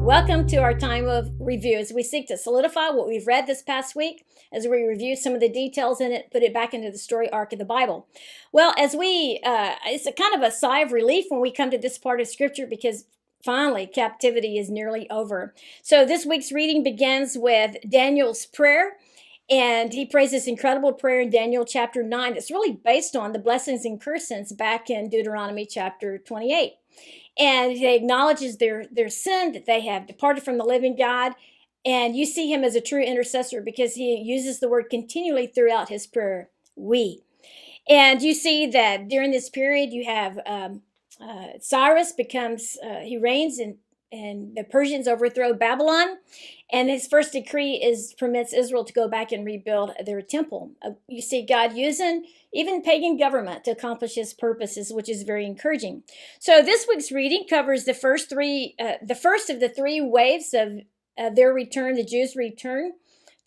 Welcome to our time of review as we seek to solidify what we've read this past week, as we review some of the details in it, put it back into the story arc of the Bible. Well, it's a kind of a sigh of relief when we come to this part of Scripture because finally captivity is nearly over. So this week's reading begins with Daniel's prayer. And he prays this incredible prayer in Daniel chapter 9 that's really based on the blessings and cursings back in Deuteronomy chapter 28. And he acknowledges their sin, that they have departed from the living God. And you see him as a true intercessor because he uses the word continually throughout his prayer, we. And you see that during this period you have Cyrus he reigns and the Persians overthrow Babylon. And his first decree permits Israel to go back and rebuild their temple. You see God using even pagan government to accomplish his purposes, which is very encouraging. So this week's reading covers the first of the three waves of their return, the Jews' return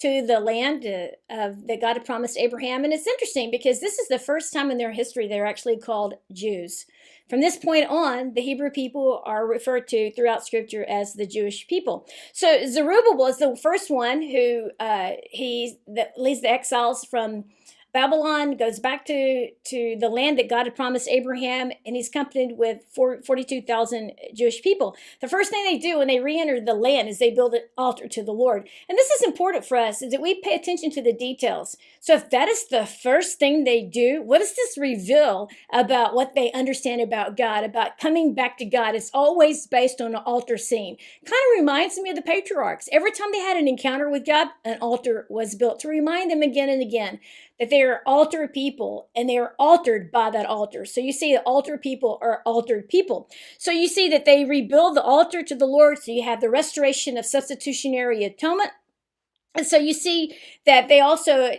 to the land that God had promised Abraham. And it's interesting because this is the first time in their history they're actually called Jews. From this point on, the Hebrew people are referred to throughout Scripture as the Jewish people. So Zerubbabel is the first one who leads the exiles from Babylon, goes back to the land that God had promised Abraham, and he's accompanied with 42,000 Jewish people. The first thing they do when they re-enter the land is they build an altar to the Lord. And this is important for us, is that we pay attention to the details. So if that is the first thing they do, what does this reveal about what they understand about God, about coming back to God? It's always based on an altar scene. Kind of reminds me of the patriarchs. Every time they had an encounter with God, an altar was built to remind them again and again that they are altered people and they are altered by that altar. So you see the altered people are altered people. So you see that they rebuild the altar to the Lord. So you have the restoration of substitutionary atonement. And so you see that they also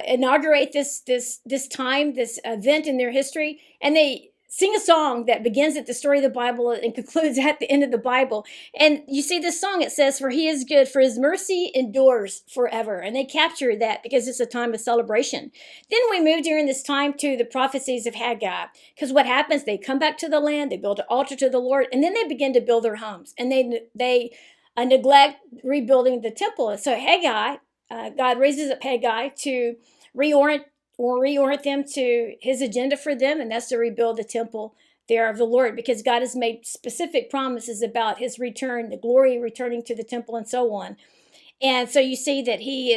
inaugurate this event in their history, and they sing a song that begins at the story of the Bible and concludes at the end of the Bible. And you see this song, it says, "For he is good, for his mercy endures forever." And they capture that because it's a time of celebration. Then we move during this time to the prophecies of Haggai. Because what happens, they come back to the land, they build an altar to the Lord, and then they begin to build their homes. And they neglect rebuilding the temple. So Haggai, God raises up Haggai to reorient them to his agenda for them, and that's to rebuild the temple there of the Lord, because God has made specific promises about his return, the glory returning to the temple, and so on. And so you see that he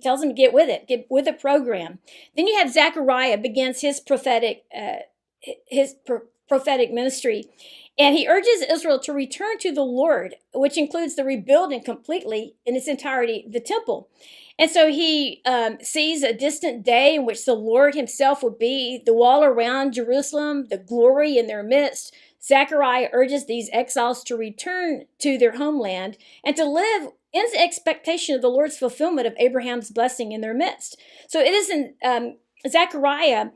tells them to get with the program. Then you have Zechariah begins his prophetic ministry. And he urges Israel to return to the Lord, which includes the rebuilding completely in its entirety, the temple. And so he sees a distant day in which the Lord himself will be the wall around Jerusalem, the glory in their midst. Zechariah urges these exiles to return to their homeland and to live in expectation of the Lord's fulfillment of Abraham's blessing in their midst. So it is in Zechariah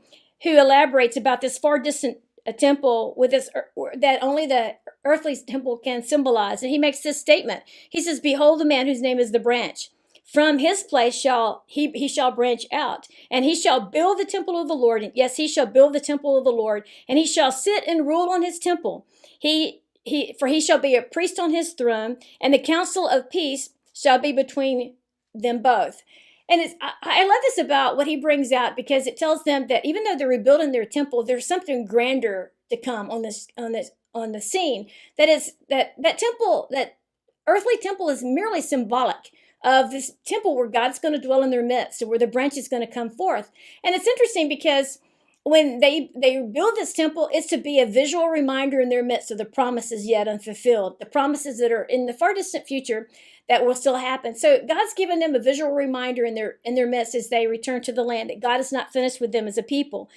who elaborates about this far distant temple that only the earthly temple can symbolize. And he makes this statement. He says, "Behold the man whose name is the branch. From his place he shall branch out, and he shall build the temple of the Lord. Yes, he shall build the temple of the Lord, and he shall sit and rule on his temple. For he shall be a priest on his throne, and the council of peace shall be between them both." And I love this about what he brings out, because it tells them that even though they're rebuilding their temple, there's something grander to come on the scene. That temple, that earthly temple, is merely symbolic of this temple where God's going to dwell in their midst, and where the branch is going to come forth. And it's interesting because when they build this temple, it's to be a visual reminder in their midst of the promises yet unfulfilled, the promises that are in the far distant future that will still happen. So God's given them a visual reminder in their midst as they return to the land, that God is not finished with them as a people.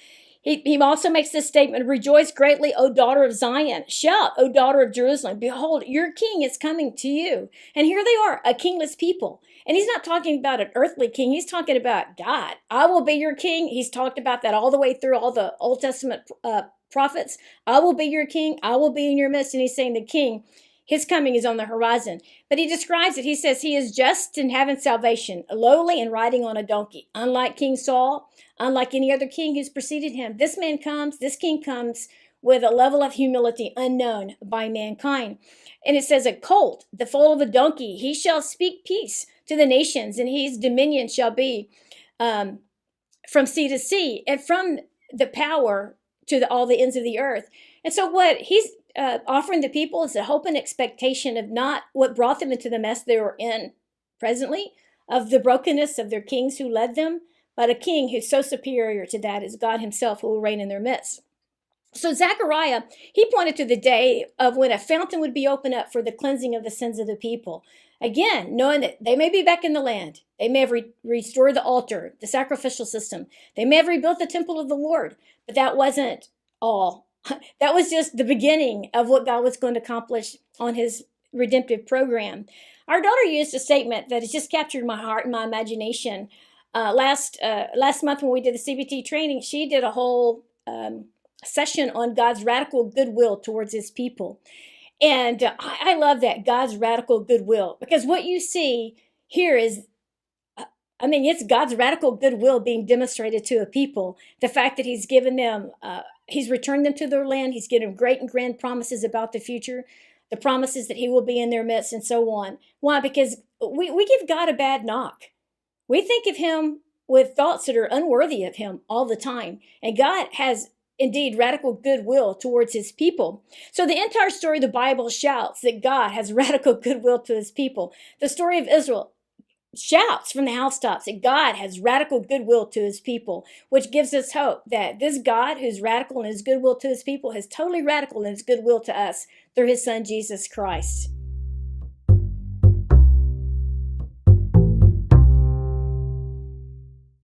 He also makes this statement, "Rejoice greatly, O daughter of Zion. Shout, O daughter of Jerusalem. Behold, your king is coming to you." And here they are, a kingless people. And he's not talking about an earthly king. He's talking about God. "I will be your king." He's talked about that all the way through all the Old Testament prophets. "I will be your king. I will be in your midst." And he's saying the king, his coming is on the horizon. But he describes it. He says he is just and having salvation, lowly and riding on a donkey. Unlike King Saul, unlike any other king who's preceded him, this king comes with a level of humility unknown by mankind. And it says, a colt, the foal of a donkey, he shall speak peace to the nations, and his dominion shall be from sea to sea, and from the power to all the ends of the earth. And so what he's offering the people is a hope and expectation of not what brought them into the mess they were in presently, of the brokenness of their kings who led them, but a king who's so superior to that is God himself, who will reign in their midst. So Zechariah, he pointed to the day of when a fountain would be opened up for the cleansing of the sins of the people. Again, knowing that they may be back in the land. They may have restored the altar, the sacrificial system. They may have rebuilt the temple of the Lord, but that wasn't all. That was just the beginning of what God was going to accomplish on his redemptive program. Our daughter used a statement that has just captured my heart and my imagination. Last month when we did the CBT training, she did a whole session on God's radical goodwill towards his people. And I love that, God's radical goodwill, because what you see here is, it's God's radical goodwill being demonstrated to a people. The fact that he's given them, he's returned them to their land. He's given them great and grand promises about the future, the promises that he will be in their midst, and so on. Why? Because we give God a bad knock. We think of him with thoughts that are unworthy of him all the time. And God has indeed radical goodwill towards his people. So the entire story of the Bible shouts that God has radical goodwill to his people. The story of Israel shouts from the housetops that God has radical goodwill to his people, which gives us hope that this God who's radical in his goodwill to his people is totally radical in his goodwill to us through his son, Jesus Christ.